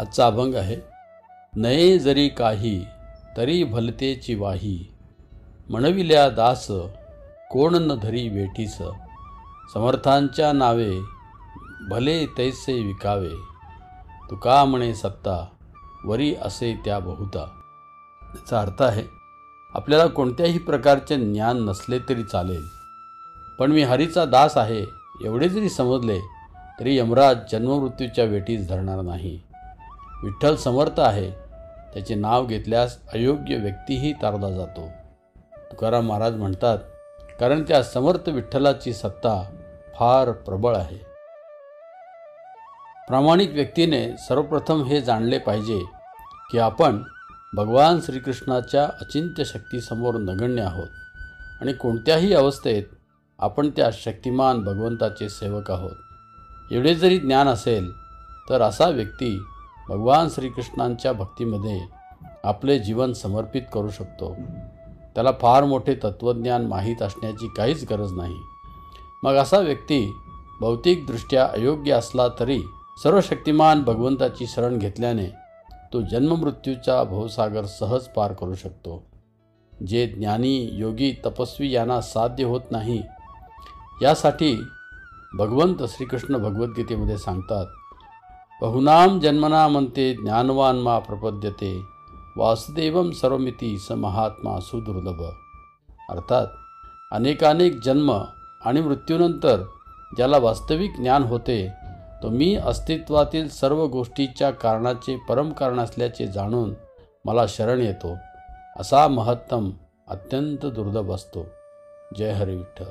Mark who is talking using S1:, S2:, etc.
S1: आजचा अभंग आहे. नये जरी काही तरी भलतेची वाही, म्हणविल्या दास कोण न धरी वेठीस. समर्थांच्या नावे भले तैसे विकावे, तुका म्हणे सत्ता वरी असे त्या बहुता. याचा अर्थ आहे, आपल्याला कोणत्याही प्रकारचे ज्ञान नसले तरी चालेल, पण मी हरीचा दास आहे एवढे जरी समजले तरी यमराज जन्ममृत्यूच्या वेठीस धरणार नाही. विठ्ठल समर्थ आहे, त्याचे नाव घेतल्यास अयोग्य व्यक्तीही तारला जातो. तुकाराम महाराज म्हणतात, कारण त्या समर्थ विठ्ठलाची सत्ता फार प्रबळ आहे. प्रामाणिक व्यक्तीने सर्वप्रथम हे जाणले पाहिजे की आपण भगवान श्रीकृष्णाच्या अचिंत्य शक्तीसमोर नगण्य आहोत आणि कोणत्याही अवस्थेत आपण त्या शक्तिमान भगवंताचे सेवक आहोत. एवढे जरी ज्ञान असेल तर असा व्यक्ती भगवान श्रीकृष्णांच्या भक्तीमध्ये आपले जीवन समर्पित करू शकतो. त्याला फार मोठे तत्त्वज्ञान माहीत असण्याची काहीच गरज नाही. मग असा व्यक्ती भौतिकदृष्ट्या अयोग्य असला तरी सर्वशक्तिमान भगवंताची शरण घेतल्याने तो जन्ममृत्यूचा भवसागर सहज पार करू शकतो. जे ज्ञानी योगी तपस्वी यांना साध्य होत नाही, यासाठी भगवंत श्रीकृष्ण भगवद्गीतेमध्ये सांगतात, बहुनाम जन्मनामंते ज्ञानवान मा प्रपद्यते, वासुदेवम सर्वमिती स महात्मा सुदुर्लभ. अर्थात अनेकानेक जन्म आणि मृत्यूनंतर ज्याला वास्तविक ज्ञान होते तो मी अस्तित्वातील सर्व गोष्टीच्या कारणाचे परमकारण असल्याचे जाणून मला शरण येतो, असा महत्तम अत्यंत दुर्लभ असतो. जय हरी विठ्ठल.